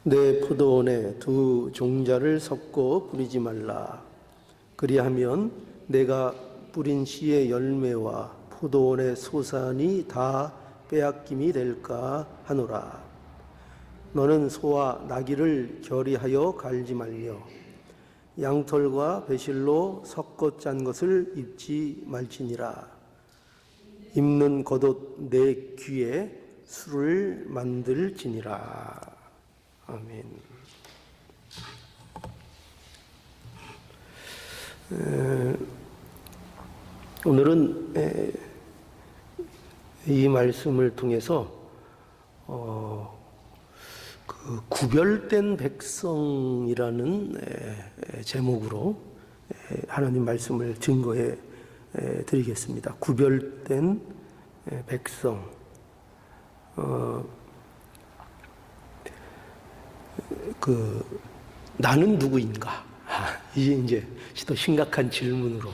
내 포도원에 두 종자를 섞어 뿌리지 말라. 그리하면 내가 뿌린 씨의 열매와 포도원의 소산이 다 빼앗김이 될까 하노라. 너는 소와 나귀를 결의하여 갈지 말며 양털과 배실로 섞어 짠 것을 입지 말지니라. 입는 겉옷 내 귀에 술을 만들지니라. 아멘. 오늘은 이 말씀을 통해서 그 구별된 백성이라는 제목으로 하나님 말씀을 증거해 드리겠습니다. 구별된 백성. 나는 누구인가? 이게 이제 더 심각한 질문으로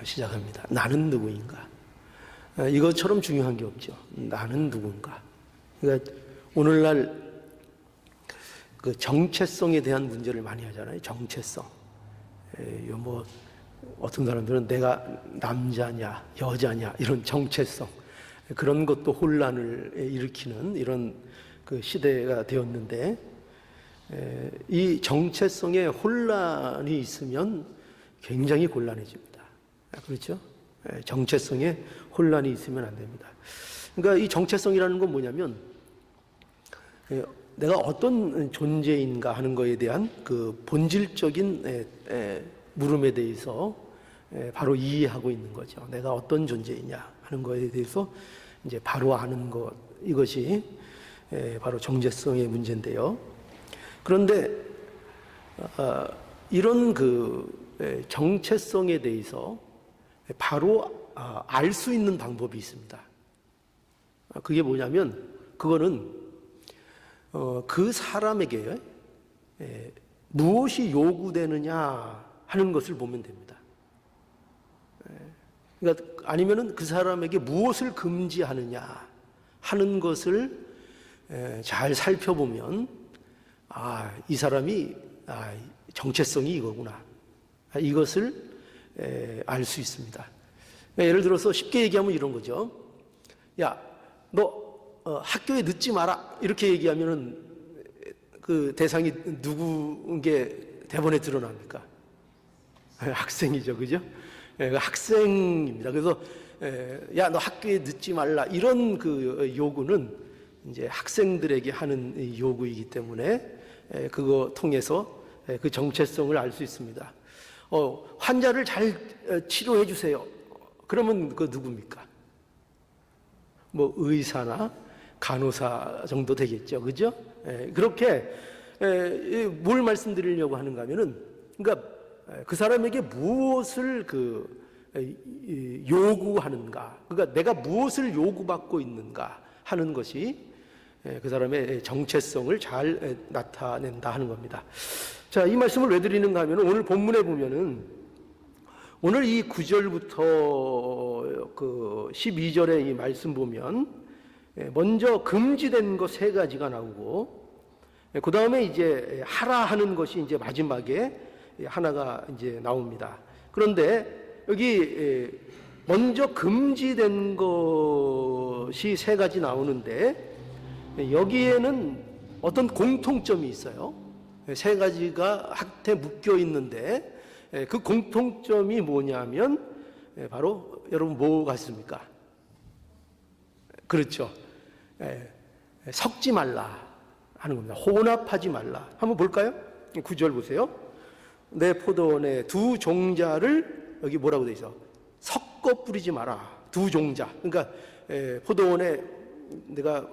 시작합니다. 나는 누구인가? 이것처럼 중요한 게 없죠. 나는 누군가? 그러니까 오늘날 그 정체성에 대한 문제를 많이 하잖아요. 정체성. 뭐 어떤 사람들은 내가 남자냐, 여자냐 이런 정체성 그런 것도 혼란을 일으키는 이런 그 시대가 되었는데. 이 정체성에 혼란이 있으면 굉장히 곤란해집니다. 그렇죠? 정체성에 혼란이 있으면 안 됩니다. 그러니까 이 정체성이라는 건 뭐냐면 내가 어떤 존재인가 하는 것에 대한 그 본질적인 물음에 대해서 바로 이해하고 있는 거죠. 내가 어떤 존재이냐 하는 것에 대해서 이제 바로 아는 것, 이것이 바로 정체성의 문제인데요. 그런데 이런 그 정체성에 대해서 바로 알 수 있는 방법이 있습니다. 그게 뭐냐면 그거는 그 사람에게 무엇이 요구되느냐 하는 것을 보면 됩니다. 그러니까 아니면은 그 사람에게 무엇을 금지하느냐 하는 것을 잘 살펴보면 이 사람이 정체성이 이거구나. 이것을 알 수 있습니다. 예를 들어서 쉽게 얘기하면 이런 거죠. 야, 너 학교에 늦지 마라. 이렇게 얘기하면은 그 대상이 누구인 게 대본에 드러납니까? 학생이죠, 그죠? 학생입니다. 그래서 야, 너 학교에 늦지 말라. 이런 그 요구는 이제 학생들에게 하는 요구이기 때문에 그거 통해서 그 정체성을 알 수 있습니다. 환자를 잘 치료해 주세요. 그러면 그 누굽니까? 뭐 의사나 간호사 정도 되겠죠, 그죠? 그렇게 뭘 말씀드리려고 하는가 하면은, 그러니까 그 사람에게 무엇을 요구하는가, 그러니까 내가 무엇을 요구받고 있는가 하는 것이 그 사람의 정체성을 잘 나타낸다 하는 겁니다. 자, 이 말씀을 왜 드리는가 하면 오늘 본문에 보면은 오늘 이 9절부터 그 12절의 이 말씀 보면 먼저 금지된 것 3가지가 나오고 그 다음에 이제 하라 하는 것이 이제 마지막에 하나가 이제 나옵니다. 그런데 여기 먼저 금지된 것이 3가지 나오는데 여기에는 어떤 공통점이 있어요. 3가지가 한테 묶여 있는데 그 공통점이 뭐냐면 바로 여러분 뭐 같습니까? 그렇죠. 섞지 말라 하는 겁니다. 혼합하지 말라. 한번 볼까요? 9절 보세요. 내 포도원에 두 종자를 여기 뭐라고 돼 있어? 섞어 뿌리지 마라. 두 종자. 그러니까 포도원에 내가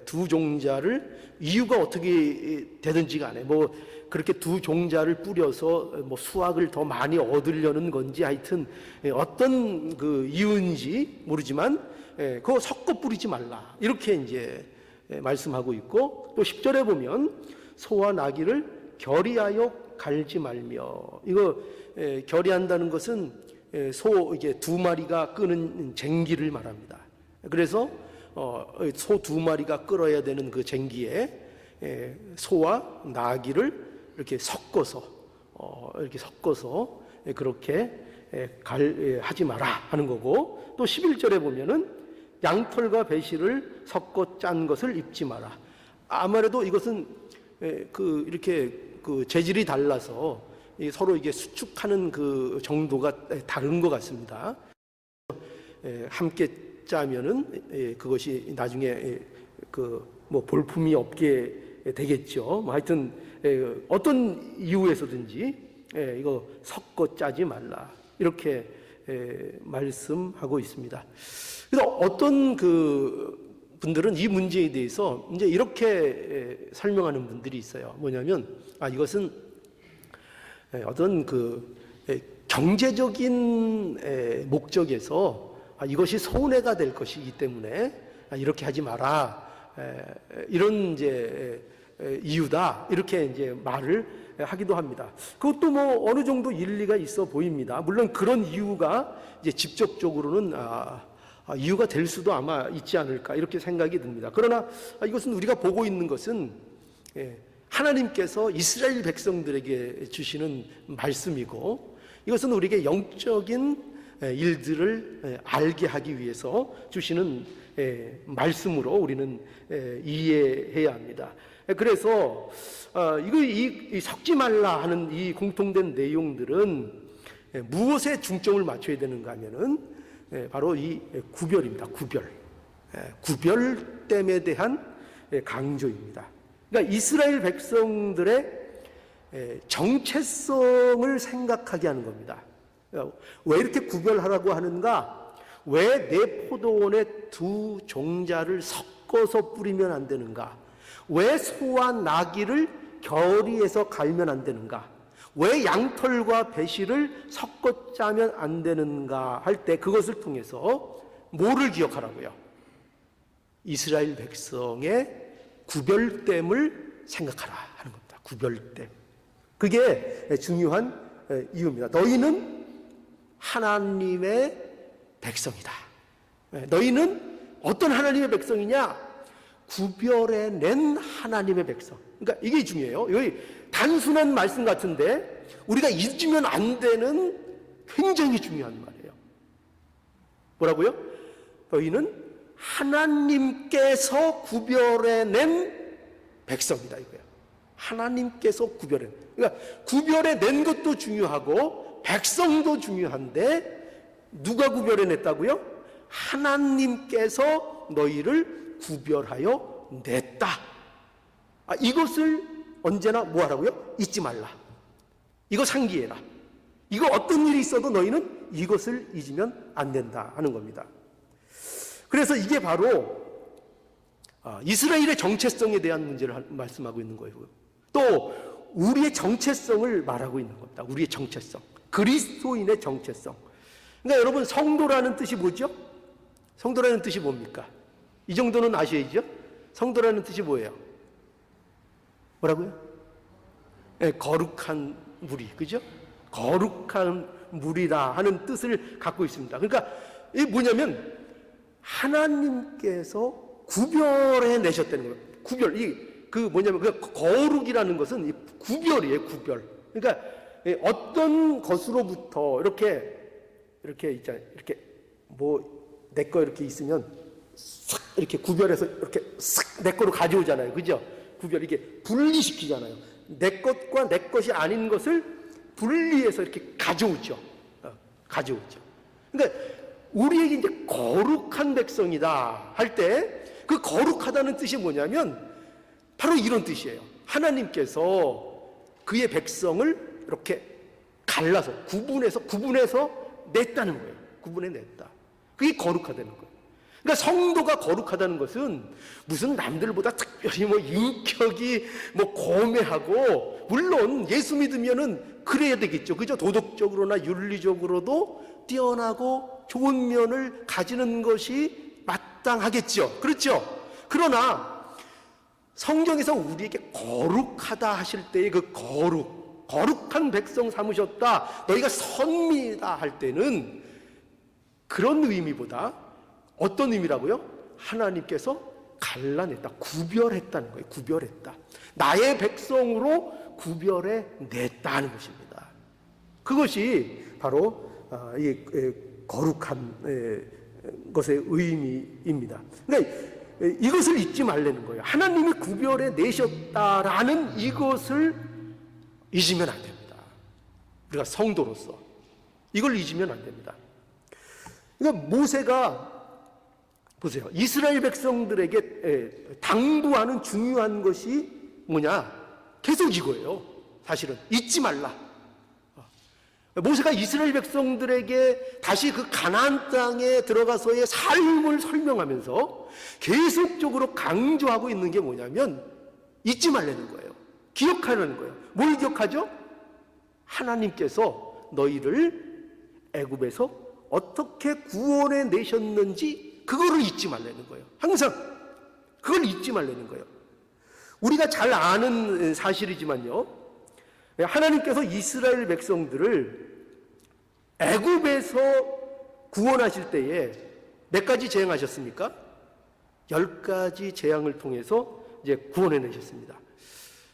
두 종자를 이유가 어떻게 되든지 간에 뭐 그렇게 두 종자를 뿌려서 뭐 수확을 더 많이 얻으려는 건지 하여튼 어떤 그 이유인지 모르지만 그거 섞어 뿌리지 말라 이렇게 이제 말씀하고 있고 또 10절에 보면 소와 나귀를 결의하여 갈지 말며 이거 결의한다는 것은 소 이게 2마리가 끄는 쟁기를 말합니다. 그래서 소 2마리가 끌어야 되는 그 쟁기에 소와 나귀를 이렇게 섞어서 그렇게 하지 마라 하는 거고, 또 11절에 보면은 양털과 배실을 섞어 짠 것을 입지 마라. 아무래도 이것은 이렇게 재질이 달라서 서로 이게 수축하는 그 정도가 다른 것 같습니다. 함께 짜면은 그것이 나중에 뭐 볼품이 없게 되겠죠. 뭐 하여튼 어떤 이유에서든지 이거 섞어 짜지 말라, 이렇게 말씀하고 있습니다. 그래서 어떤 분들은 이 문제에 대해서 이제 이렇게 설명하는 분들이 있어요. 뭐냐면 이것은 어떤 경제적인 목적에서 이것이 손해가 될 것이기 때문에 이렇게 하지 마라, 이런 이제 이유다, 이렇게 이제 말을 하기도 합니다. 그것도 뭐 어느 정도 일리가 있어 보입니다. 물론 그런 이유가 이제 직접적으로는 이유가 될 수도 아마 있지 않을까, 이렇게 생각이 듭니다. 그러나 이것은 우리가 보고 있는 것은 하나님께서 이스라엘 백성들에게 주시는 말씀이고, 이것은 우리에게 영적인 일들을 알게 하기 위해서 주시는 말씀으로 우리는 이해해야 합니다. 그래서 이 섞지 말라 하는 이 공통된 내용들은 무엇에 중점을 맞춰야 되는가 하면은 바로 이 구별입니다. 구별됨에 대한 강조입니다. 그러니까 이스라엘 백성들의 정체성을 생각하게 하는 겁니다. 왜 이렇게 구별하라고 하는가? 왜 내 포도원에 두 종자를 섞어서 뿌리면 안 되는가? 왜 소와 나귀를 결의해서 갈면 안 되는가? 왜 양털과 배실을 섞어 짜면 안 되는가 할 때 그것을 통해서 뭐를 기억하라고요? 이스라엘 백성의 구별됨을 생각하라 하는 겁니다. 구별됨. 그게 중요한 이유입니다. 너희는 하나님의 백성이다. 너희는 어떤 하나님의 백성이냐? 구별해낸 하나님의 백성. 그러니까 이게 중요해요. 여기 단순한 말씀 같은데 우리가 잊으면 안 되는 굉장히 중요한 말이에요. 뭐라고요? 너희는 하나님께서 구별해낸 백성이다, 이거예요. 하나님께서 구별해. 그러니까 구별해낸 것도 중요하고 백성도 중요한데 누가 구별해냈다고요? 하나님께서 너희를 구별하여 냈다. 이것을 언제나 뭐 하라고요? 잊지 말라. 이거 상기해라. 이거 어떤 일이 있어도 너희는 이것을 잊으면 안 된다 하는 겁니다. 그래서 이게 바로 이스라엘의 정체성에 대한 문제를 말씀하고 있는 거예요. 또 우리의 정체성을 말하고 있는 겁니다. 우리의 정체성, 그리스도인의 정체성. 그러니까 여러분, 성도라는 뜻이 뭐죠? 성도라는 뜻이 뭡니까? 이 정도는 아셔야죠? 성도라는 뜻이 뭐예요? 뭐라고요? 네, 거룩한 무리, 그죠? 거룩한 무리라 하는 뜻을 갖고 있습니다. 그러니까 이게 뭐냐면 하나님께서 구별해 내셨다는 거예요. 구별. 뭐냐면 그 거룩이라는 것은 이 구별이에요. 구별. 그러니까 어떤 것으로부터 이렇게 있잖아요. 이렇게 뭐 내 거 이렇게 있으면 싹 이렇게 구별해서 이렇게 싹 내 거로 가져오잖아요. 그죠? 구별, 이게 분리시키잖아요. 내 것과 내 것이 아닌 것을 분리해서 이렇게 가져오죠. 가져오죠. 그러니까 우리에게 이제 거룩한 백성이다 할 때 그 거룩하다는 뜻이 뭐냐면 바로 이런 뜻이에요. 하나님께서 그의 백성을 이렇게 갈라서 구분해서 냈다는 거예요. 구분해냈다. 그게 거룩하다는 거예요. 그러니까 성도가 거룩하다는 것은 무슨 남들보다 특별히 뭐 인격이 뭐 고매하고, 물론 예수 믿으면은 그래야 되겠죠. 그죠? 도덕적으로나 윤리적으로도 뛰어나고 좋은 면을 가지는 것이 마땅하겠죠. 그렇죠? 그러나 성경에서 우리에게 거룩하다 하실 때의 그 거룩한 백성 삼으셨다, 너희가 선미다 할 때는 그런 의미보다 어떤 의미라고요? 하나님께서 갈라냈다, 구별했다는 거예요. 구별했다. 나의 백성으로 구별해 냈다는 것입니다. 그것이 바로 이 거룩한 것의 의미입니다. 그러니까 이것을 잊지 말라는 거예요. 하나님이 구별해 내셨다라는 이것을 잊으면 안 됩니다. 우리가 성도로서 이걸 잊으면 안 됩니다. 그러니까 모세가 보세요. 이스라엘 백성들에게 당부하는 중요한 것이 뭐냐? 계속 이거예요. 사실은 잊지 말라. 모세가 이스라엘 백성들에게 다시 그 가나안 땅에 들어가서의 삶을 설명하면서 계속적으로 강조하고 있는 게 뭐냐면 잊지 말라는 거예요. 기억하라는 거예요. 뭘 기억하죠? 하나님께서 너희를 애굽에서 어떻게 구원해 내셨는지 그거를 잊지 말라는 거예요. 항상 그걸 잊지 말라는 거예요. 우리가 잘 아는 사실이지만요, 하나님께서 이스라엘 백성들을 애굽에서 구원하실 때에 몇 가지 재앙하셨습니까? 10가지 재앙을 통해서 이제 구원해 내셨습니다.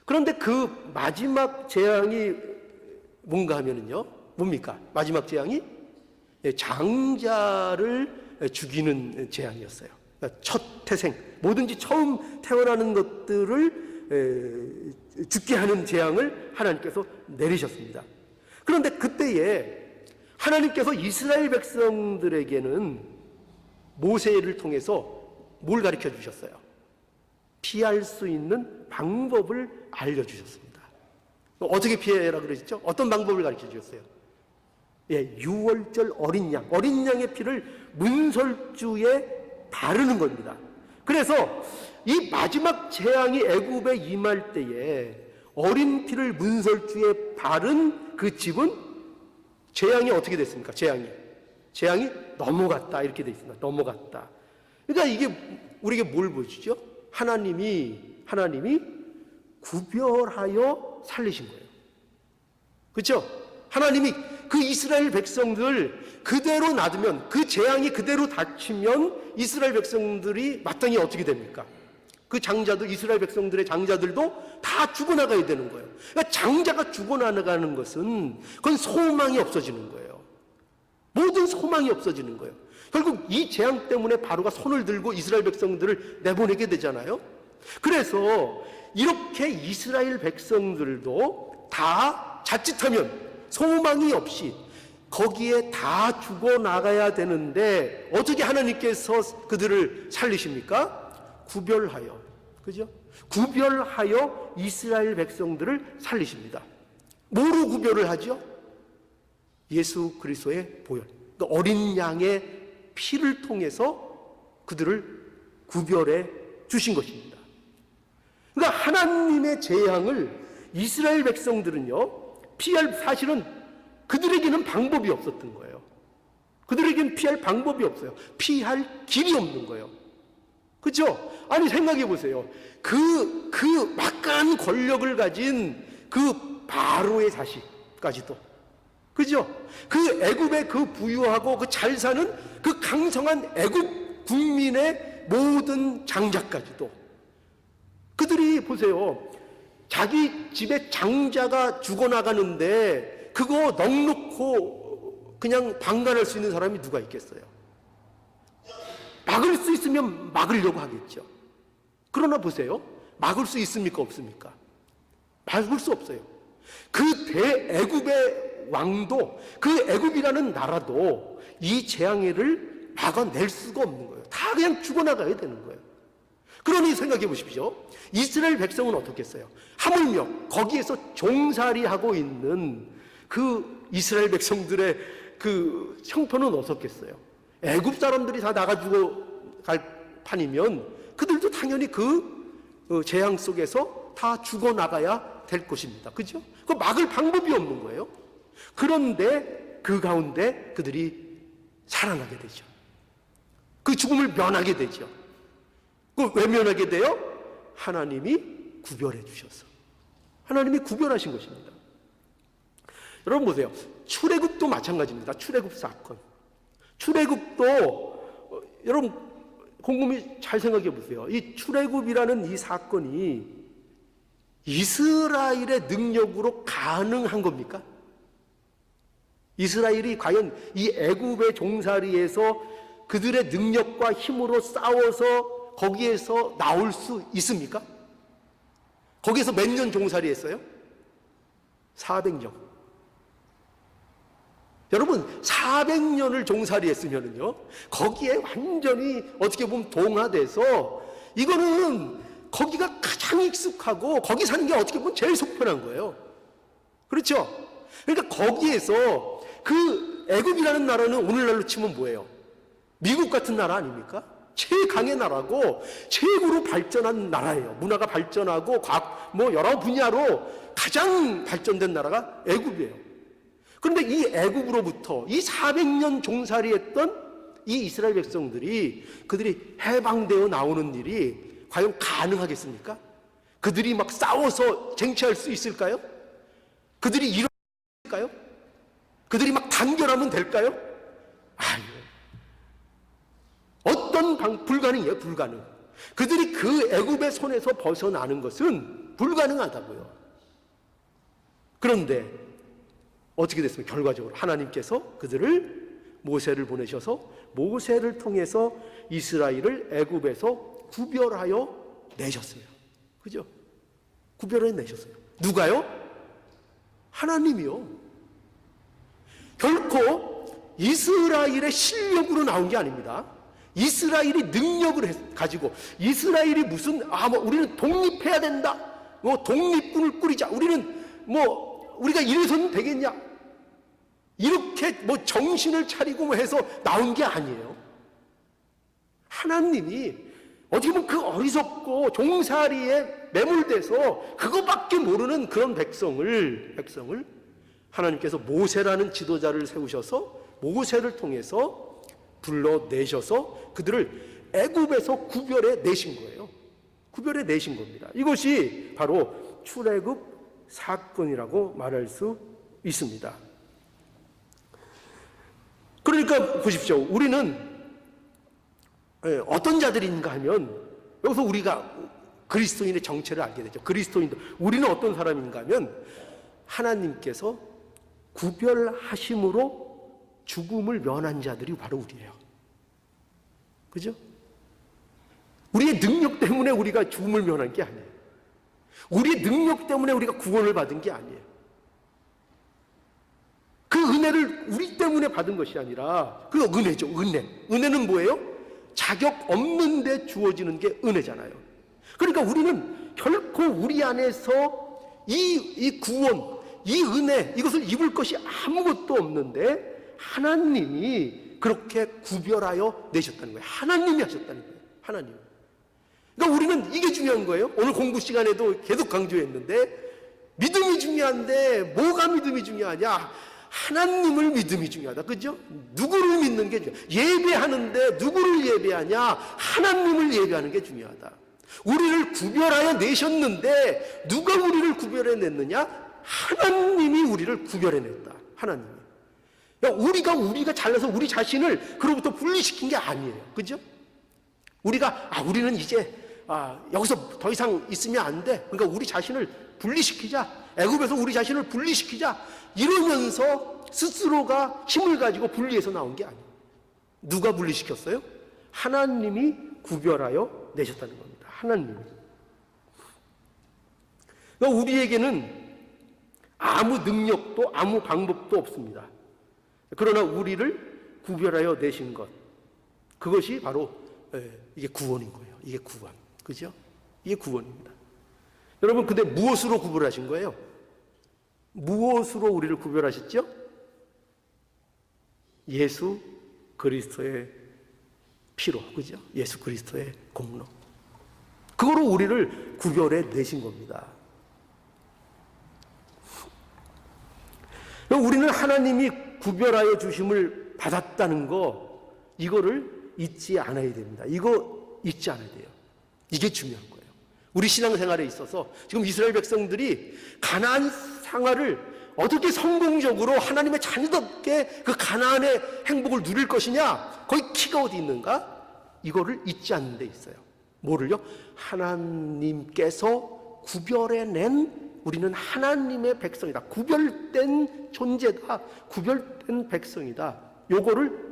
그런데 그 마지막 재앙이 뭔가 하면은요, 뭡니까? 마지막 재앙이 장자를 죽이는 재앙이었어요. 그러니까 첫 태생, 뭐든지 처음 태어나는 것들을 죽게 하는 재앙을 하나님께서 내리셨습니다. 그런데 그때에 하나님께서 이스라엘 백성들에게는 모세를 통해서 뭘 가르쳐 주셨어요? 피할 수 있는 방법을 알려주셨습니다. 어떻게 피해라 그러셨죠? 어떤 방법을 가르쳐 주셨어요? 유월절 어린 양의 피를 문설주에 바르는 겁니다. 그래서 이 마지막 재앙이 애굽에 임할 때에 어린 피를 문설주에 바른 그 집은 재앙이 어떻게 됐습니까? 재앙이 넘어갔다 이렇게 돼 있습니다. 넘어갔다. 그러니까 이게 우리에게 뭘 보여주죠? 하나님이 구별하여 살리신 거예요. 그렇죠? 하나님이 그 이스라엘 백성들 그대로 놔두면, 그 재앙이 그대로 닥치면 이스라엘 백성들이 마땅히 어떻게 됩니까? 그 장자들, 이스라엘 백성들의 장자들도 다 죽어나가야 되는 거예요. 그러니까 장자가 죽어나가는 것은 그건 소망이 없어지는 거예요. 모든 소망이 없어지는 거예요. 결국 이 재앙 때문에 바로가 손을 들고 이스라엘 백성들을 내보내게 되잖아요. 그래서 이렇게 이스라엘 백성들도 다 자칫하면 소망이 없이 거기에 다 죽어나가야 되는데 어떻게 하나님께서 그들을 살리십니까? 구별하여, 그죠? 구별하여 이스라엘 백성들을 살리십니다. 뭐로 구별을 하죠? 예수 그리스도의 보혈, 그러니까 어린 양의 피를 통해서 그들을 구별해 주신 것입니다. 그러니까 하나님의 재앙을 이스라엘 백성들은요, 피할, 사실은 그들에게는 방법이 없었던 거예요. 그들에게는 피할 방법이 없어요. 피할 길이 없는 거예요. 그렇죠? 아니 생각해 보세요. 그 막강한 권력을 가진 그 바로의 자식까지도, 그죠? 그 애굽의 그 부유하고 그 잘 사는 그 강성한 애굽 국민의 모든 장자까지도, 그들이 보세요. 자기 집에 장자가 죽어나가는데 그거 넉넉고 그냥 방관할 수 있는 사람이 누가 있겠어요? 막을 수 있으면 막으려고 하겠죠. 그러나 보세요. 막을 수 있습니까? 없습니까? 막을 수 없어요. 그 대애굽의 왕도, 그 애굽이라는 나라도 이 재앙을 막아낼 수가 없는 거예요. 다 그냥 죽어나가야 되는 거예요. 그러니 생각해 보십시오. 이스라엘 백성은 어떻겠어요? 하물며 거기에서 종살이하고 있는 그 이스라엘 백성들의 그 형편은 어떻겠어요? 애굽 사람들이 다 나가지고 갈 판이면 그들도 당연히 그 재앙 속에서 다 죽어나가야 될 것입니다. 그죠? 그 막을 방법이 없는 거예요. 그런데 그 가운데 그들이 살아나게 되죠. 그 죽음을 면하게 되죠. 그 왜 면하게 돼요? 하나님이 구별해 주셔서. 하나님이 구별하신 것입니다. 여러분 보세요. 출애굽도 마찬가지입니다. 출애굽 사건. 출애굽도 여러분 곰곰이 잘 생각해 보세요. 이 출애굽이라는 이 사건이 이스라엘의 능력으로 가능한 겁니까? 이스라엘이 과연 이 애굽의 종살이에서 그들의 능력과 힘으로 싸워서 거기에서 나올 수 있습니까? 거기에서 몇 년 종살이했어요? 400년. 여러분, 400년을 종살이했으면요, 거기에 완전히 어떻게 보면 동화돼서 이거는 거기가 가장 익숙하고 거기 사는 게 어떻게 보면 제일 속편한 거예요. 그렇죠? 그러니까 거기에서 그 애굽이라는 나라는 오늘날로 치면 뭐예요? 미국 같은 나라 아닙니까? 최강의 나라고 최고로 발전한 나라예요. 문화가 발전하고 과학 여러 분야로 가장 발전된 나라가 애굽이에요. 그런데 이 애굽으로부터 이 400년 종살이했던 이 이스라엘 백성들이 그들이 해방되어 나오는 일이 과연 가능하겠습니까? 그들이 막 싸워서 쟁취할 수 있을까요? 그들이 일어날까요? 그들이 막 단결하면 될까요? 불가능이에요, 불가능. 그들이 그 애굽의 손에서 벗어나는 것은 불가능하다고요. 그런데 어떻게 됐습니까? 결과적으로 하나님께서 그들을 모세를 보내셔서 모세를 통해서 이스라엘을 애굽에서 구별하여 내셨어요. 그죠? 구별해 내셨어요. 누가요? 하나님이요. 결코 이스라엘의 실력으로 나온 게 아닙니다. 이스라엘이 능력을 가지고 이스라엘이 무슨 우리는 독립해야 된다. 독립군을 꾸리자. 우리가 이래서는 되겠냐? 이렇게 정신을 차리고 해서 나온 게 아니에요. 하나님이 어떻게 보면 그 어리석고 종살이에 매몰돼서 그거밖에 모르는 그런 백성을 하나님께서 모세라는 지도자를 세우셔서 모세를 통해서 불러내셔서 그들을 애굽에서 구별해 내신 거예요. 구별해 내신 겁니다. 이것이 바로 출애굽 사건이라고 말할 수 있습니다. 그러니까 보십시오. 우리는 어떤 자들인가 하면 여기서 우리가 그리스도인의 정체를 알게 되죠. 그리스도인들. 우리는 어떤 사람인가 하면 하나님께서 구별하심으로 죽음을 면한 자들이 바로 우리예요. 그죠? 우리의 능력 때문에 우리가 죽음을 면한 게 아니에요. 우리의 능력 때문에 우리가 구원을 받은 게 아니에요. 그 은혜를 우리 때문에 받은 것이 아니라 그 은혜죠. 은혜는 뭐예요? 자격 없는데 주어지는 게 은혜잖아요. 그러니까 우리는 결코 우리 안에서 이 구원, 이 은혜, 이것을 입을 것이 아무것도 없는데 하나님이 그렇게 구별하여 내셨다는 거예요. 하나님이 하셨다는 거예요. 하나님. 그러니까 우리는 이게 중요한 거예요. 오늘 공부 시간에도 계속 강조했는데 믿음이 중요한데 뭐가 믿음이 중요하냐? 하나님을 믿음이 중요하다. 그죠? 누구를 믿는 게 중요하다. 예배하는데 누구를 예배하냐? 하나님을 예배하는 게 중요하다. 우리를 구별하여 내셨는데 누가 우리를 구별해 냈느냐? 하나님이 우리를 구별해 냈다. 하나님이. 우리가 잘나서 우리 자신을 그로부터 분리시킨 게 아니에요. 그죠? 우리는 이제 여기서 더 이상 있으면 안 돼. 그러니까 우리 자신을 분리시키자. 애굽에서 우리 자신을 분리시키자. 이러면서 스스로가 힘을 가지고 분리해서 나온 게 아니에요. 누가 분리시켰어요? 하나님이 구별하여 내셨다는 겁니다. 하나님이. 그러니까 우리에게는 아무 능력도 아무 방법도 없습니다. 그러나 우리를 구별하여 내신 것, 그것이 바로 이게 구원인 거예요. 이게 구원. 그죠? 이게 구원입니다. 여러분, 근데 무엇으로 구별하신 거예요? 무엇으로 우리를 구별하셨죠? 예수 그리스도의 피로. 그죠? 예수 그리스도의 공로. 그거로 우리를 구별해 내신 겁니다. 우리는 하나님이 구별하여 주심을 받았다는 거, 이거를 잊지 않아야 됩니다. 이거 잊지 않아야 돼요. 이게 중요한 거예요. 우리 신앙생활에 있어서 지금 이스라엘 백성들이 가나안 상하를 어떻게 성공적으로 하나님의 자녀답게 그 가나안의 행복을 누릴 것이냐, 거기 키가 어디 있는가? 이거를 잊지 않는 데 있어요. 뭐를요? 하나님께서 구별해낸 우리는 하나님의 백성이다. 구별된 존재다. 구별된 백성이다. 요거를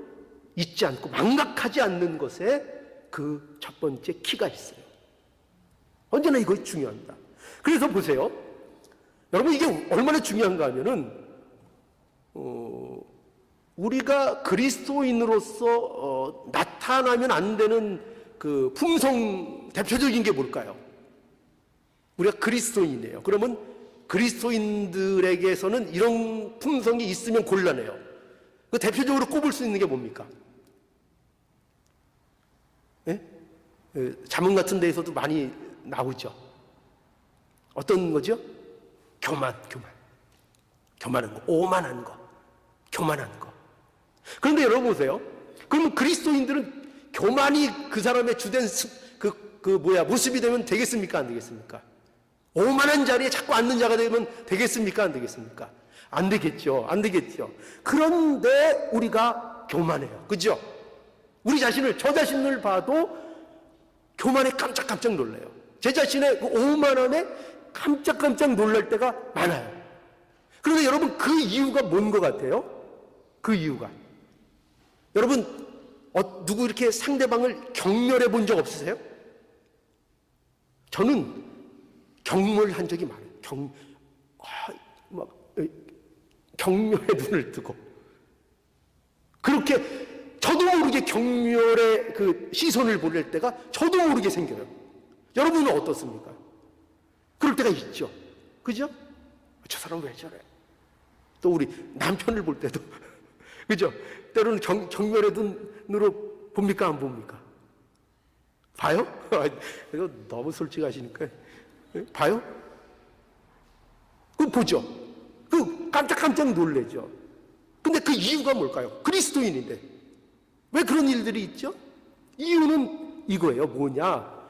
잊지 않고 망각하지 않는 것에 그 첫 번째 키가 있어요. 언제나 이것이 중요합니다. 그래서 보세요. 여러분 이게 얼마나 중요한가 하면은 우리가 그리스도인으로서 나타나면 안 되는 그 품성 대표적인 게 뭘까요? 우리가 그리스도인이에요. 그러면 그리스도인들에게서는 이런 품성이 있으면 곤란해요. 그 대표적으로 꼽을 수 있는 게 뭡니까? 예? 자문 같은 데에서도 많이 나오죠. 어떤 거죠? 교만한 거, 오만한 거, 교만한 거. 그런데 여러분 보세요. 그러면 그리스도인들은 교만이 그 사람의 주된 모습이 되면 되겠습니까? 안 되겠습니까? 오만한 자리에 자꾸 앉는 자가 되면 되겠습니까? 안 되겠습니까? 안 되겠죠. 안 되겠죠. 그런데 우리가 교만해요. 그죠? 우리 자신을, 저 자신을 봐도 교만에 깜짝깜짝 놀라요. 제 자신의 그 오만함에 깜짝깜짝 놀랄 때가 많아요. 그런데 여러분 그 이유가 뭔 것 같아요? 그 이유가 여러분 누구 이렇게 상대방을 경멸해 본 적 없으세요? 저는 경멸한 적이 많아요. 경멸의 눈을 뜨고 그렇게 저도 모르게 경멸의 그 시선을 보낼 때가 저도 모르게 생겨요. 여러분은 어떻습니까? 그럴 때가 있죠. 그죠? 저 사람 왜 저래? 또 우리 남편을 볼 때도 그죠? 때로는 경멸의 눈으로 봅니까? 안 봅니까? 봐요? 이거 너무 솔직하시니까 봐요? 그 보죠. 그 깜짝깜짝 놀래죠. 근데 그 이유가 뭘까요? 그리스도인인데 왜 그런 일들이 있죠? 이유는 이거예요. 뭐냐?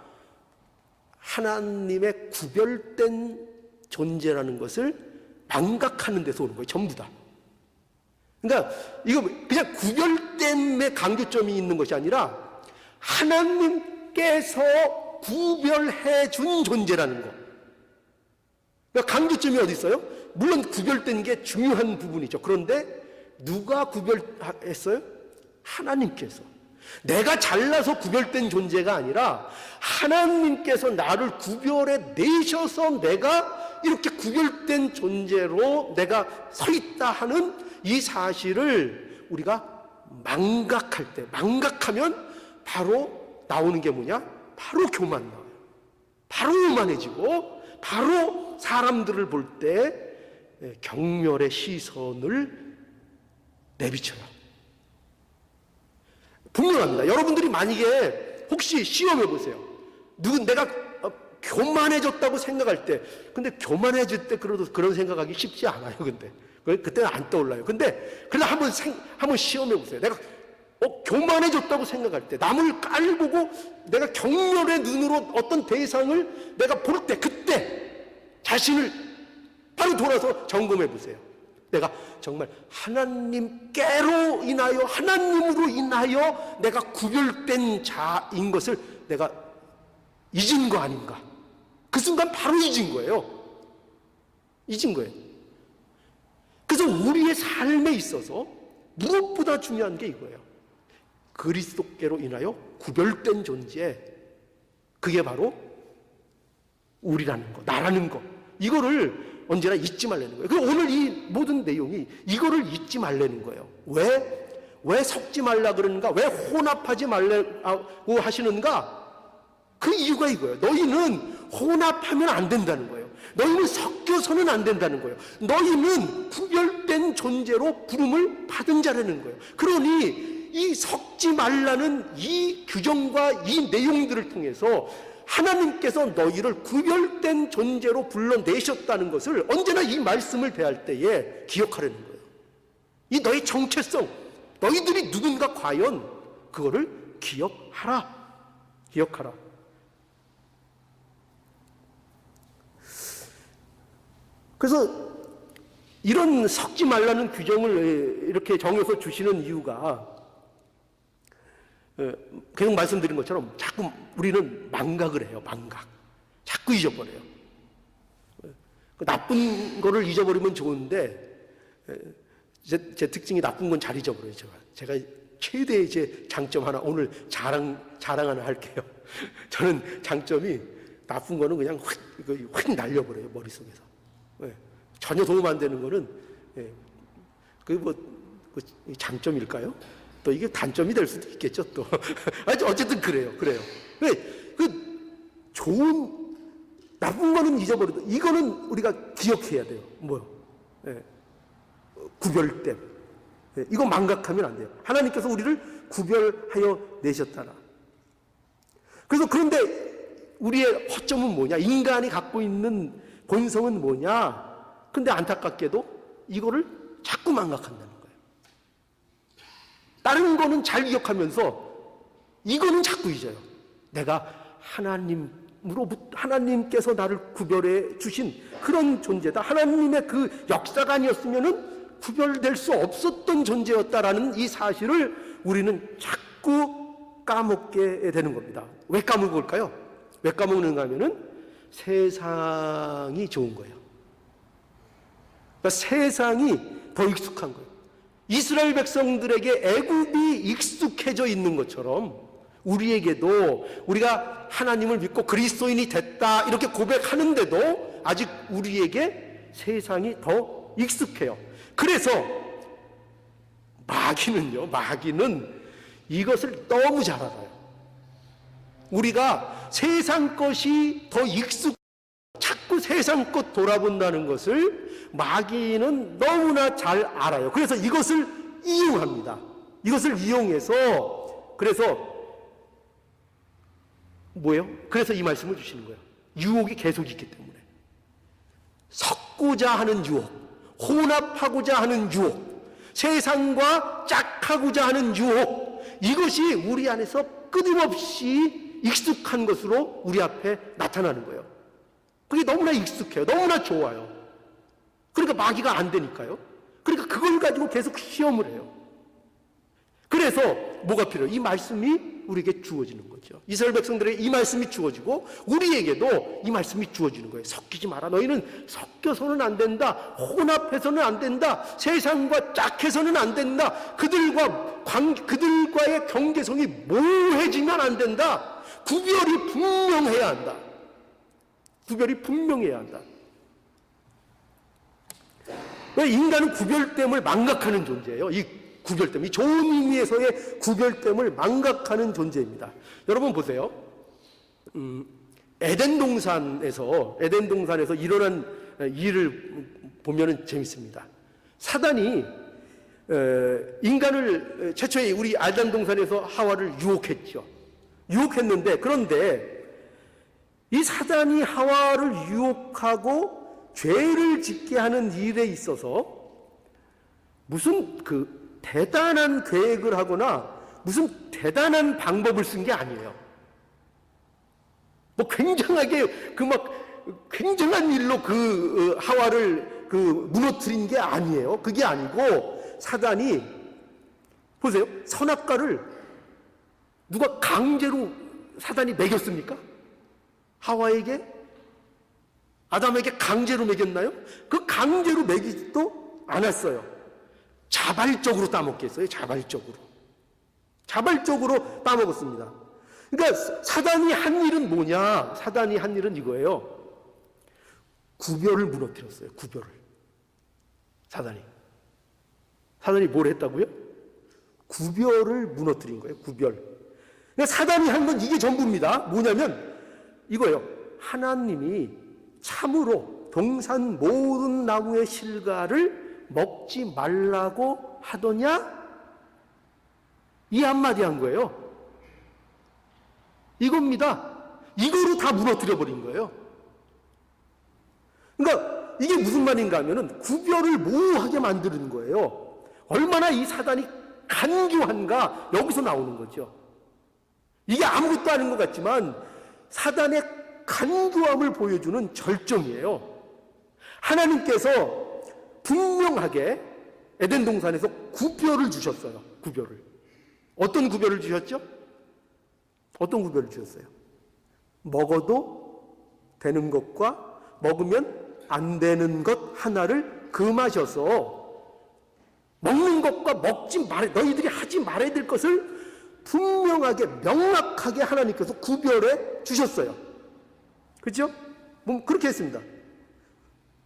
하나님의 구별된 존재라는 것을 망각하는 데서 오는 거예요. 전부 다. 그러니까 이거 그냥 구별됨의 강조점이 있는 것이 아니라 하나님께서 구별해 준 존재라는 거. 그러니까 강조점이 어디 있어요? 물론 구별된 게 중요한 부분이죠. 그런데 누가 구별했어요? 하나님께서. 내가 잘나서 구별된 존재가 아니라 하나님께서 나를 구별해 내셔서 내가 이렇게 구별된 존재로 내가 서 있다 하는 이 사실을 우리가 망각할 때, 망각하면 바로 나오는 게 뭐냐? 바로 교만 나와요. 바로 오만해지고 바로 사람들을 볼 때 경멸의 시선을 내비쳐요. 분명합니다. 여러분들이 만약에 혹시 시험해 보세요. 내가 교만해졌다고 생각할 때, 근데 교만해질 때 그런 생각하기 쉽지 않아요. 근데 그때는 안 떠올라요. 근데 그래도 한번 시험해 보세요. 내가 교만해졌다고 생각할 때, 남을 깔보고 내가 경멸의 눈으로 어떤 대상을 내가 볼 때, 그때 자신을 바로 돌아서 점검해 보세요. 내가 정말 하나님께로 인하여, 하나님으로 인하여 내가 구별된 자인 것을 내가 잊은 거 아닌가? 그 순간 바로 잊은 거예요. 잊은 거예요. 그래서 우리의 삶에 있어서 무엇보다 중요한 게 이거예요. 그리스도께로 인하여 구별된 존재, 그게 바로 우리라는 거, 나라는 거. 이거를 언제나 잊지 말라는 거예요. 그럼 오늘 이 모든 내용이 이거를 잊지 말라는 거예요. 왜 섞지 말라 그러는가? 왜 혼합하지 말라고 하시는가? 그 이유가 이거예요. 너희는 혼합하면 안 된다는 거예요. 너희는 섞여서는 안 된다는 거예요. 너희는 구별된 존재로 부름을 받은 자라는 거예요. 그러니 이 섞지 말라는 이 규정과 이 내용들을 통해서 하나님께서 너희를 구별된 존재로 불러내셨다는 것을 언제나 이 말씀을 대할 때에 기억하라는 거예요. 이 너희 정체성, 너희들이 누군가 과연 그거를 기억하라. 기억하라. 그래서 이런 섞지 말라는 규정을 이렇게 정해서 주시는 이유가 계속 말씀드린 것처럼 자꾸 우리는 망각을 해요. 망각. 자꾸 잊어버려요. 나쁜 거를 잊어버리면 좋은데 제 특징이 나쁜 건 잘 잊어버려요. 제가 최대의 제 장점 하나 오늘 자랑 하나 할게요. 저는 장점이 나쁜 거는 그냥 확 날려버려요. 머릿속에서. 전혀 도움 안 되는 거는 그 장점일까요? 또 이게 단점이 될 수도 있겠죠. 또 어쨌든 그래요. 좋은 나쁜 거는 잊어버려도 이거는 우리가 기억해야 돼요. 뭐요? 구별됨. 이거 망각하면 안 돼요. 하나님께서 우리를 구별하여 내셨다라. 그래서 그런데 우리의 허점은 뭐냐? 인간이 갖고 있는 본성은 뭐냐? 근데 안타깝게도 이거를 자꾸 망각한다는 거예요. 다른 거는 잘 기억하면서 이거는 자꾸 잊어요. 내가 하나님께서 나를 구별해 주신 그런 존재다. 하나님의 그 역사가 아니었으면은 구별될 수 없었던 존재였다라는 이 사실을 우리는 자꾸 까먹게 되는 겁니다. 왜 까먹을까요? 왜 까먹는가 하면은 세상이 좋은 거예요. 그러니까 세상이 더 익숙한 거예요. 이스라엘 백성들에게 애굽이 익숙해져 있는 것처럼 우리에게도 우리가 하나님을 믿고 그리스도인이 됐다 이렇게 고백하는데도 아직 우리에게 세상이 더 익숙해요. 그래서 마귀는 이것을 너무 잘 알아요. 우리가 세상 것이 더 자꾸 세상 것 돌아본다는 것을 마귀는 너무나 잘 알아요. 그래서 이것을 이용합니다. 이것을 이용해서 그래서 이 말씀을 주시는 거예요. 유혹이 계속 있기 때문에 섞고자 하는 유혹, 혼합하고자 하는 유혹, 세상과 짝하고자 하는 유혹, 이것이 우리 안에서 끊임없이 익숙한 것으로 우리 앞에 나타나는 거예요. 그게 너무나 익숙해요. 너무나 좋아요. 그러니까 마귀가 안 되니까요. 그러니까 그걸 가지고 계속 시험을 해요. 그래서 뭐가 필요해요? 이 말씀이 우리에게 주어지는 거죠. 이스라엘 백성들에게 이 말씀이 주어지고 우리에게도 이 말씀이 주어지는 거예요. 섞이지 마라. 너희는 섞여서는 안 된다. 혼합해서는 안 된다. 세상과 짝해서는 안 된다. 그들과의 경계성이 모호해지면 안 된다. 구별이 분명해야 한다. 구별이 분명해야 한다. 왜 인간은 구별됨을 망각하는 존재예요. 이 구별됨, 이 좋은 의미에서의 구별됨을 망각하는 존재입니다. 여러분 보세요. 에덴 동산에서 일어난 일을 보면은 재밌습니다. 사단이 인간을 최초에 우리 아담 동산에서 하와를 유혹했는데 그런데 이 사단이 하와를 유혹하고 죄를 짓게 하는 일에 있어서 무슨 대단한 계획을 하거나 무슨 대단한 방법을 쓴 게 아니에요. 굉장하게 굉장한 일로 하와를 무너뜨린 게 아니에요. 그게 아니고 사단이 보세요. 선악과를 누가 강제로 사단이 먹였습니까? 하와에게? 아담에게 강제로 먹였나요? 그 강제로 먹이지도 않았어요. 자발적으로 따먹겠어요. 자발적으로 따먹었습니다. 그러니까 사단이 한 일은 뭐냐? 사단이 한 일은 이거예요. 구별을 무너뜨렸어요. 구별을. 사단이 뭘 했다고요? 구별을 무너뜨린 거예요. 구별. 그러니까 사단이 한 건 이게 전부입니다. 뭐냐면 이거예요. 하나님이 참으로 동산 모든 나무의 실과를 먹지 말라고 하더냐? 이 한마디 한 거예요. 이겁니다. 이거로 다 무너뜨려 버린 거예요. 그러니까 이게 무슨 말인가 하면은 구별을 모호하게 만드는 거예요. 얼마나 이 사단이 간교한가 여기서 나오는 거죠. 이게 아무것도 아닌 것 같지만 사단의 간교함을 보여주는 절정이에요. 하나님께서 분명하게 에덴 동산에서 구별을 주셨어요. 구별을. 어떤 구별을 주셨죠? 어떤 구별을 주셨어요? 먹어도 되는 것과 먹으면 안 되는 것 하나를 금하셔서 먹는 것과 먹지 말아, 너희들이 하지 말아야 될 것을 분명하게 명확하게 하나님께서 구별해 주셨어요. 그렇죠? 뭐 그렇게 했습니다.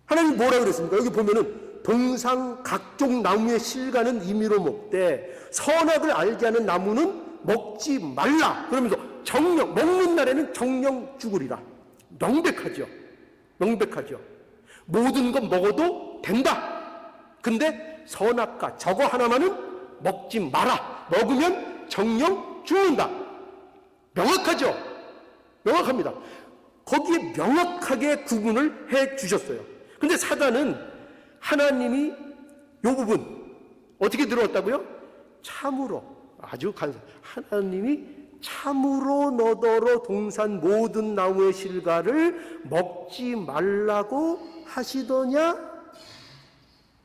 하나님 뭐라 그랬습니까? 여기 보면은 동상 각종 나무의 실과는 임의로 먹되 선악을 알게 하는 나무는 먹지 말라. 그러면서 정령, 먹는 날에는 정령 죽으리라. 명백하죠. 명백하죠. 모든 것 먹어도 된다. 근데 선악과 저거 하나만은 먹지 마라. 먹으면 정령 죽는다. 명확하죠. 명확합니다. 거기에 명확하게 구분을 해 주셨어요. 근데 사단은 하나님이 이 부분 어떻게 들어왔다고요? 참으로, 아주 간사, 하나님이 참으로 너더러 동산 모든 나무의 실과를 먹지 말라고 하시더냐?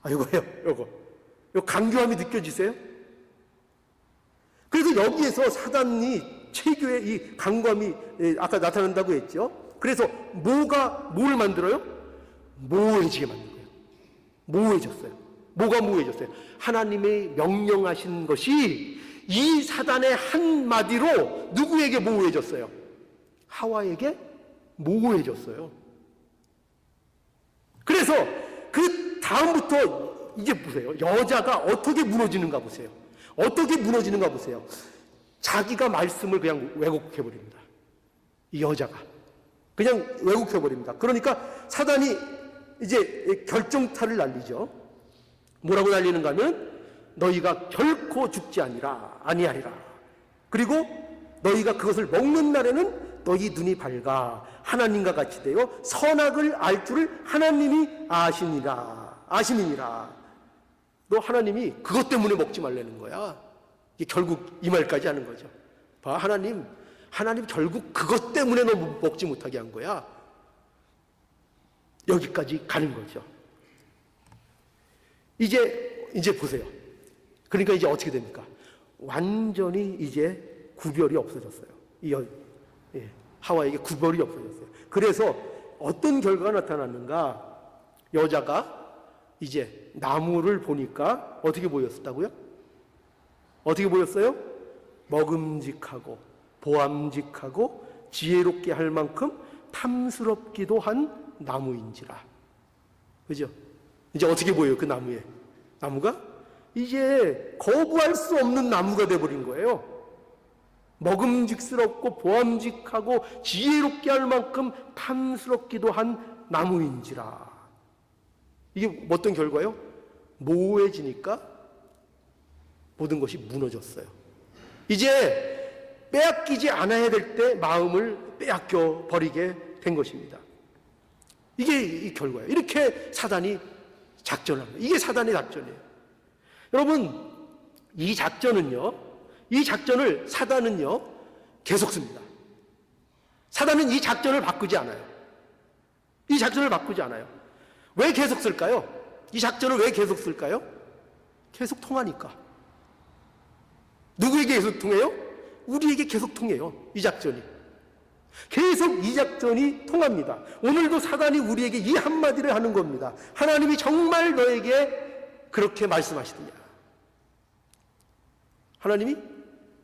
이거예요. 요거 강조함이 느껴지세요? 그래서 여기에서 사단이 체교의 이 강감이 아까 나타난다고 했죠. 그래서 뭘 만들어요? 모호해지게 만든 거예요. 모호해졌어요. 뭐가 모호해졌어요? 하나님의 명령하신 것이 이 사단의 한마디로 누구에게 모호해졌어요? 하와에게 모호해졌어요. 그래서 그 다음부터 이제 보세요. 여자가 어떻게 무너지는가 보세요. 어떻게 무너지는가 보세요. 자기가 말씀을 그냥 왜곡해버립니다. 이 여자가 그냥 왜곡해버립니다. 그러니까 사단이 이제 결정타를 날리죠. 뭐라고 날리는가 하면 너희가 결코 죽지 아니하리라. 그리고 너희가 그것을 먹는 날에는 너희 눈이 밝아 하나님과 같이 되어 선악을 알 줄을 하나님이 아시니라. 너 하나님이 그것 때문에 먹지 말라는 거야. 이게 결국 이 말까지 하는 거죠. 봐, 하나님 결국 그것 때문에 너 먹지 못하게 한 거야. 여기까지 가는 거죠. 이제 보세요. 그러니까 이제 어떻게 됩니까? 완전히 이제 구별이 없어졌어요. 하와에게 구별이 없어졌어요. 그래서 어떤 결과가 나타났는가? 여자가 이제 나무를 보니까 어떻게 보였다고요? 어떻게 보였어요? 먹음직하고 보암직하고 지혜롭게 할 만큼 탐스럽기도 한 나무인지라. 그죠? 이제 어떻게 보여요? 그 나무가 이제 거부할 수 없는 나무가 돼버린 거예요. 먹음직스럽고 보암직하고 지혜롭게 할 만큼 탐스럽기도 한 나무인지라. 이게 어떤 결과요? 모호해지니까 모든 것이 무너졌어요. 이제 빼앗기지 않아야 될 때 마음을 빼앗겨 버리게 된 것입니다. 이게 이 결과예요. 이렇게 사단이 작전을 합니다. 이게 사단의 작전이에요. 여러분, 이 작전을 사단은요 계속 씁니다. 사단은 이 작전을 바꾸지 않아요. 이 작전을 바꾸지 않아요. 왜 계속 쓸까요? 이 작전을 왜 계속 쓸까요? 계속 통하니까. 누구에게 계속 통해요? 우리에게 계속 통해요. 이 작전이. 계속 이 작전이 통합니다. 오늘도 사단이 우리에게 이 한마디를 하는 겁니다. 하나님이 정말 너에게 그렇게 말씀하시느냐? 하나님이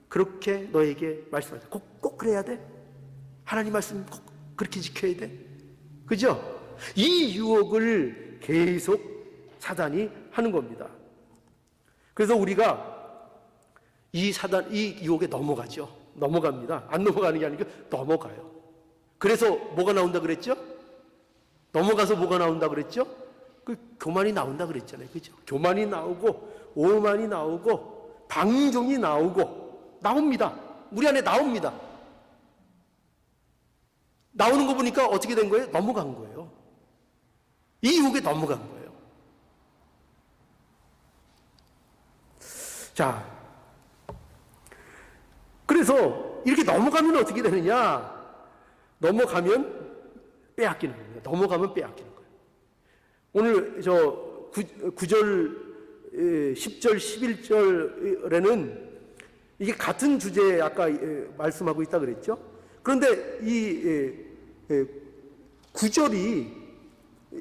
그렇게 너에게 말씀하시냐? 꼭 그래야 돼? 하나님 말씀 꼭 그렇게 지켜야 돼? 그죠? 이 유혹을 계속 사단이 하는 겁니다. 그래서 우리가 이 유혹에 넘어갑니다. 안 넘어가는 게 아니고 넘어가요. 그래서 뭐가 나온다 그랬죠? 넘어가서 뭐가 나온다 그랬죠? 그 교만이 나온다 그랬잖아요. 그죠? 교만이 나오고 오만이 나오고 방종이 나옵니다. 우리 안에 나옵니다. 나오는 거 보니까 어떻게 된 거예요? 넘어간 거예요. 이 유혹에 넘어간 거예요. 자, 그래서 이렇게 넘어가면 어떻게 되느냐? 넘어가면 빼앗기는 겁니다. 넘어가면 빼앗기는 거예요. 오늘 9절, 10절, 11절에는 이게 같은 주제에 아까 말씀하고 있다 그랬죠. 그런데 이 구절이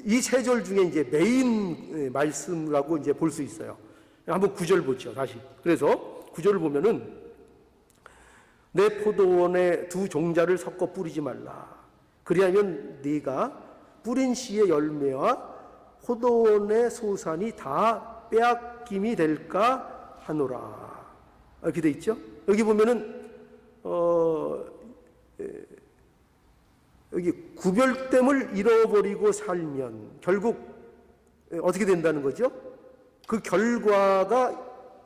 이 세 절 중에 이제 메인 말씀이라고 이제 볼 수 있어요. 한번 구절 보죠, 다시. 그래서 구절을 보면은 내 포도원에 두 종자를 섞어 뿌리지 말라. 그리하면 네가 뿌린 씨의 열매와 포도원의 소산이 다 빼앗김이 될까 하노라. 이렇게 돼 있죠. 여기 보면은 여기 구별됨을 잃어버리고 살면 결국 어떻게 된다는 거죠? 그 결과가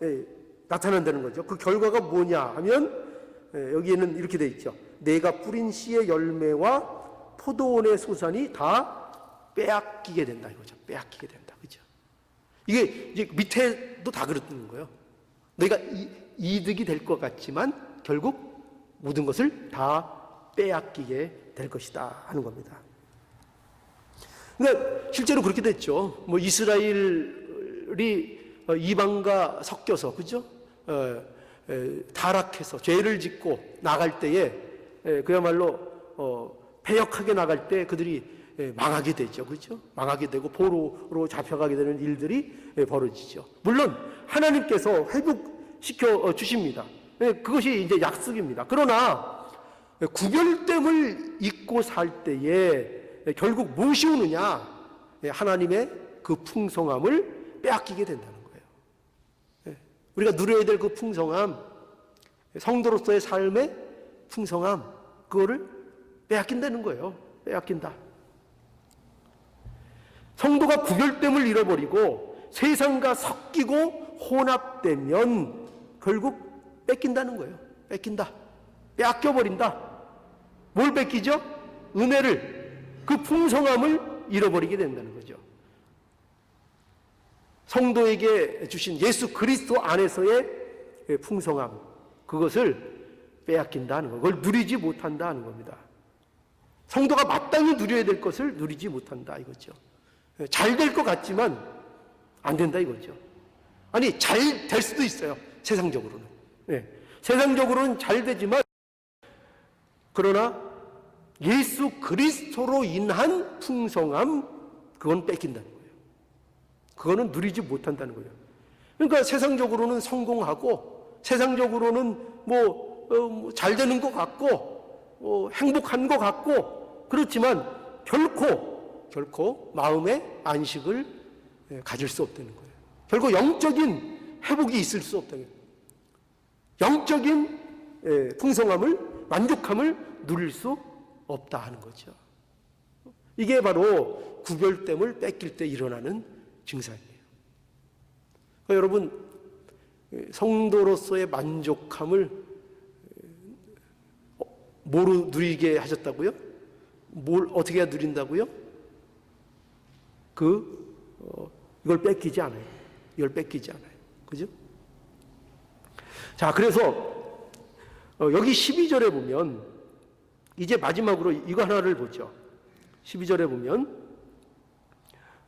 나타난다는 거죠. 그 결과가 뭐냐 하면 여기에는 이렇게 돼 있죠. 내가 뿌린 씨의 열매와 포도원의 소산이 다 빼앗기게 된다 이거죠. 빼앗기게 된다, 그죠? 이게 이제 밑에도 다 그렇다는 거예요. 내가 이득이 될 것 같지만 결국 모든 것을 다 빼앗기게 될 것이다 하는 겁니다. 그러니까 실제로 그렇게 됐죠. 뭐 이스라엘이 이방과 섞여서, 그죠? 타락해서 죄를 짓고 나갈 때에 그야말로 패역하게 나갈 때 그들이 망하게 되죠, 그죠? 망하게 되고 포로로 잡혀가게 되는 일들이 벌어지죠. 물론 하나님께서 회복시켜 주십니다. 그것이 이제 약속입니다. 그러나 구별됨을 잊고 살 때에 결국 무엇이 오느냐? 하나님의 그 풍성함을 빼앗기게 된다는 거예요. 우리가 누려야 될 그 풍성함, 성도로서의 삶의 풍성함, 그거를 빼앗긴다는 거예요. 빼앗긴다. 성도가 구별됨을 잃어버리고 세상과 섞이고 혼합되면 결국 뺏긴다는 거예요. 뺏긴다. 빼앗겨버린다. 뭘 뺏기죠? 은혜를, 그 풍성함을 잃어버리게 된다는 거죠. 성도에게 주신 예수 그리스도 안에서의 풍성함, 그것을 빼앗긴다는 거, 그걸 누리지 못한다는 겁니다. 성도가 마땅히 누려야 될 것을 누리지 못한다 이거죠. 잘 될 것 같지만 안 된다 이거죠. 아니, 잘 될 수도 있어요. 세상적으로는. 세상적으로는 잘 되지만, 그러나 예수 그리스도로 인한 풍성함, 그건 뺏긴다는 거예요. 그거는 누리지 못한다는 거예요. 그러니까 세상적으로는 성공하고 세상적으로는 잘 되는 것 같고 행복한 것 같고 그렇지만 결코 마음의 안식을 가질 수 없다는 거예요. 결국 영적인 회복이 있을 수 없다는 거예요. 영적인 풍성함을, 만족함을 누릴 수 없다 하는 거죠. 이게 바로 구별됨을 뺏길 때 일어나는 증상이에요. 그러니까 여러분, 성도로서의 만족함을 뭐로 누리게 하셨다고요? 뭘 어떻게 해야 누린다고요? 이걸 뺏기지 않아요. 이걸 뺏기지 않아요. 그죠? 자, 그래서 여기 12절에 보면 이제 마지막으로 이거 하나를 보죠. 12절에 보면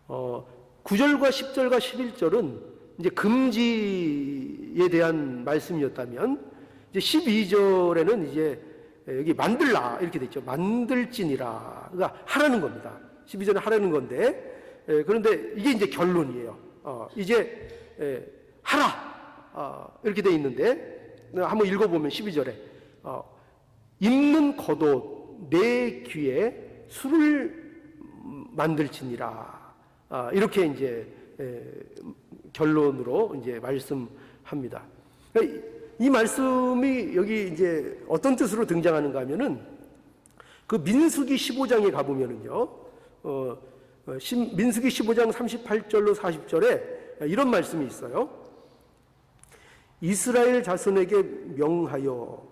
9절과 10절과 11절은 이제 금지에 대한 말씀이었다면 이제 12절에는 이제 여기 만들라 이렇게 돼 있죠. 만들지니라. 그러니까 하라는 겁니다. 12절은 하라는 건데 그런데 이게 이제 결론이에요. 이제 하라 이렇게 돼 있는데 한번 읽어보면 12절에 입는 겉옷 내 귀에 술을 만들지니라. 이렇게 이제 결론으로 이제 말씀합니다. 이 말씀이 여기 이제 어떤 뜻으로 등장하는가 하면은 그 민수기 15장에 가보면은요, 민수기 15장 38절로 40절에 이런 말씀이 있어요. 이스라엘 자손에게 명하여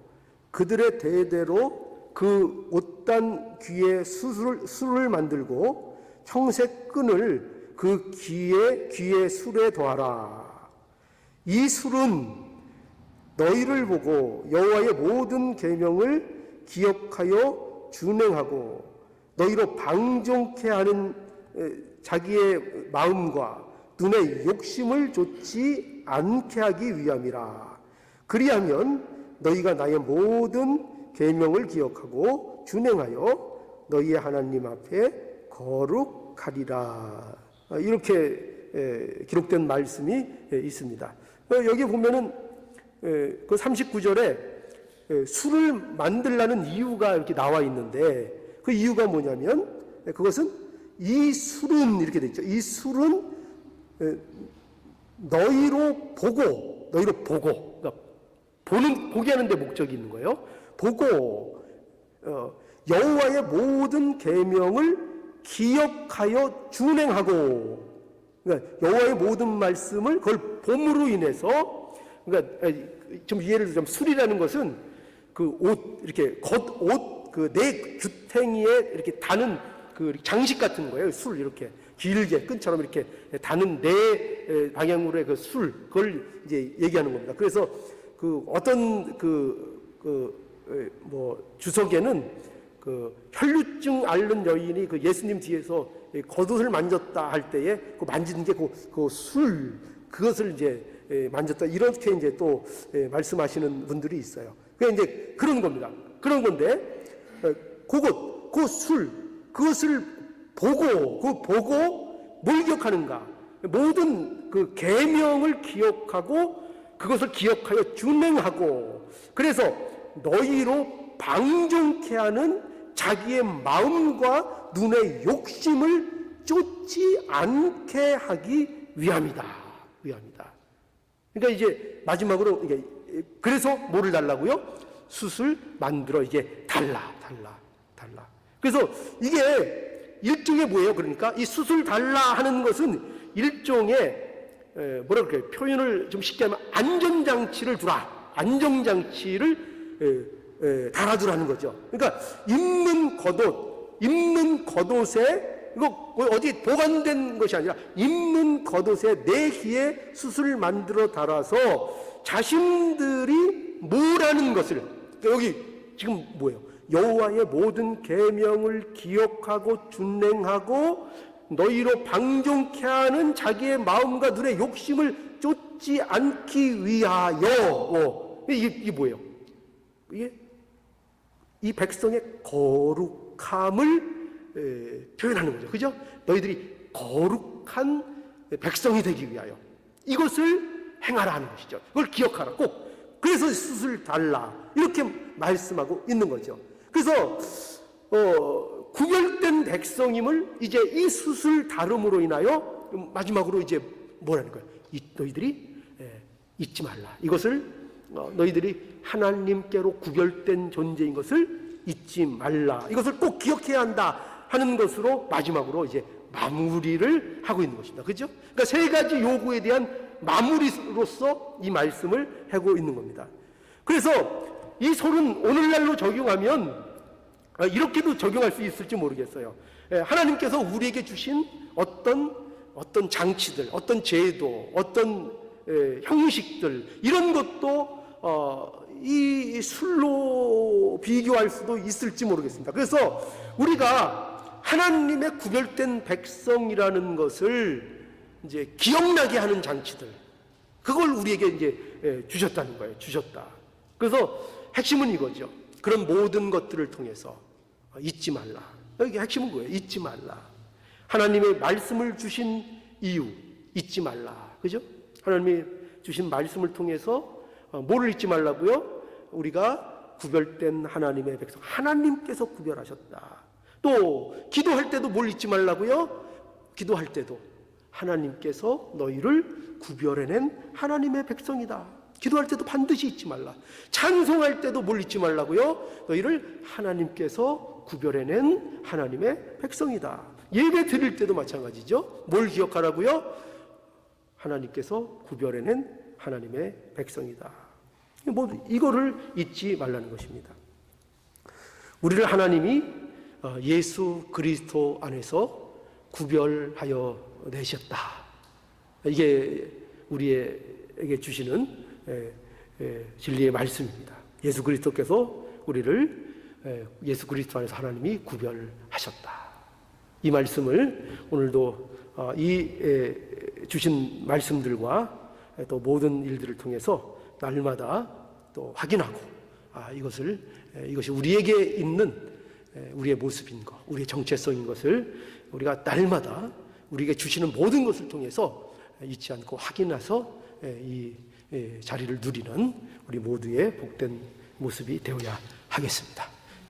그들의 대대로 그 옷단 귀에 술을 만들고 청색 끈을 그 귀에 술에 더하라. 이 술은 너희를 보고 여호와의 모든 계명을 기억하여 준행하고 너희로 방종케 하는 자기의 마음과 눈의 욕심을 좇지 않게 하기 위함이라. 그리하면 너희가 나의 모든 계명을 기억하고 준행하여 너희의 하나님 앞에 거룩하리라. 이렇게 기록된 말씀이 있습니다. 여기 보면은 그 39절에 술을 만들라는 이유가 이렇게 나와 있는데, 그 이유가 뭐냐면 그것은 이 술은 이렇게 돼 있죠. 이 술은 너희로 보고, 그러니까 보게 하는 데 목적이 있는 거예요. 보고 여호와의 모든 계명을 기억하여 준행하고, 그러니까 여호와의 모든 말씀을 그걸 봄으로 인해서, 그러니까 좀 이해를 좀, 술이라는 것은 그 옷, 이렇게 겉옷, 그 내 규탱이에 이렇게 다는 그 장식 같은 거예요. 술 이렇게 길게 끈처럼 이렇게 다는 네 방향으로의 그 술, 그걸 이제 얘기하는 겁니다. 그래서 그 어떤 주석에는 그 혈류증 앓는 여인이 그 예수님 뒤에서 겉옷을 만졌다 할 때에 그 만지는 게 그 술, 그것을 이제 만졌다, 이렇게 이제 또 말씀하시는 분들이 있어요. 그게 이제 그런 겁니다. 그런 건데, 그 술, 그것을 보고 뭘 기억하는가? 모든 그 계명을 기억하고 그것을 기억하여 준행하고, 그래서 너희로 방종케 하는 자기의 마음과 눈의 욕심을 쫓지 않게 하기 위함이다. 그러니까 이제 마지막으로, 그래서 뭐를 달라고요? 숯을 만들어 이게 달라. 그래서 이게 일종의 뭐예요? 그러니까 이 숯을 달라 하는 것은 일종의 뭐라 그럴까요? 표현을 좀 쉽게 하면 안전장치를 달아두라는 거죠. 그러니까 입는 겉옷에, 이거 어디 보관된 것이 아니라 입는 겉옷에 내 귀에 숯을 만들어 달아서 자신들이 뭐라는 것을, 여기 지금 뭐예요? 여호와의 모든 계명을 기억하고 준행하고 너희로 방종케 하는 자기의 마음과 눈의 욕심을 쫓지 않기 위하여. 이게 뭐예요? 이게 이 백성의 거룩함을 표현하는 거죠. 그죠? 너희들이 거룩한 백성이 되기 위하여 이것을 행하라 하는 것이죠. 그걸 기억하라. 꼭. 그래서 숯을 달라. 이렇게 말씀하고 있는 거죠. 그래서 구별된 백성임을 이제 이 숯을 다름으로 인하여 마지막으로 이제 뭐라는 거예요? 너희들이 잊지 말라. 이것을 너희들이 하나님께로 구별된 존재인 것을 잊지 말라. 이것을 꼭 기억해야 한다 하는 것으로 마지막으로 이제 마무리를 하고 있는 것입니다. 그죠? 그러니까 세 가지 요구에 대한 마무리로서 이 말씀을 하고 있는 겁니다. 그래서 이 설은 오늘날로 적용하면 이렇게도 적용할 수 있을지 모르겠어요. 하나님께서 우리에게 주신 어떤 장치들, 어떤 제도, 어떤 형식들, 이런 것도 이 술로 비교할 수도 있을지 모르겠습니다. 그래서 우리가 하나님의 구별된 백성이라는 것을 이제 기억나게 하는 장치들, 그걸 우리에게 이제 주셨다는 거예요. 주셨다. 그래서 핵심은 이거죠. 그런 모든 것들을 통해서 잊지 말라. 여기 핵심은 뭐예요? 잊지 말라. 하나님의 말씀을 주신 이유, 잊지 말라. 그죠? 하나님이 주신 말씀을 통해서 뭐를 잊지 말라고요? 우리가 구별된 하나님의 백성, 하나님께서 구별하셨다. 또 기도할 때도 뭘 잊지 말라고요? 기도할 때도 하나님께서 너희를 구별해낸 하나님의 백성이다. 기도할 때도 반드시 잊지 말라. 찬송할 때도 뭘 잊지 말라고요? 너희를 하나님께서 구별해낸 하나님의 백성이다. 예배 드릴 때도 마찬가지죠. 뭘 기억하라고요? 하나님께서 구별해낸 하나님의 백성이다. 이거를 잊지 말라는 것입니다. 우리를 하나님이 예수 그리스도 안에서 구별하여 내셨다. 이게 우리에게 주시는 진리의 말씀입니다. 예수 그리스도께서 우리를 예수 그리스도 안에서 하나님이 구별하셨다. 이 말씀을 오늘도 이 주신 말씀들과 또 모든 일들을 통해서 날마다 또 확인하고 이것이 우리에게 있는 우리의 모습인 것, 우리의 정체성인 것을 우리가 날마다 우리에게 주시는 모든 것을 통해서 잊지 않고 확인해서 이 자리를 누리는 우리 모두의 복된 모습이 되어야 하겠습니다.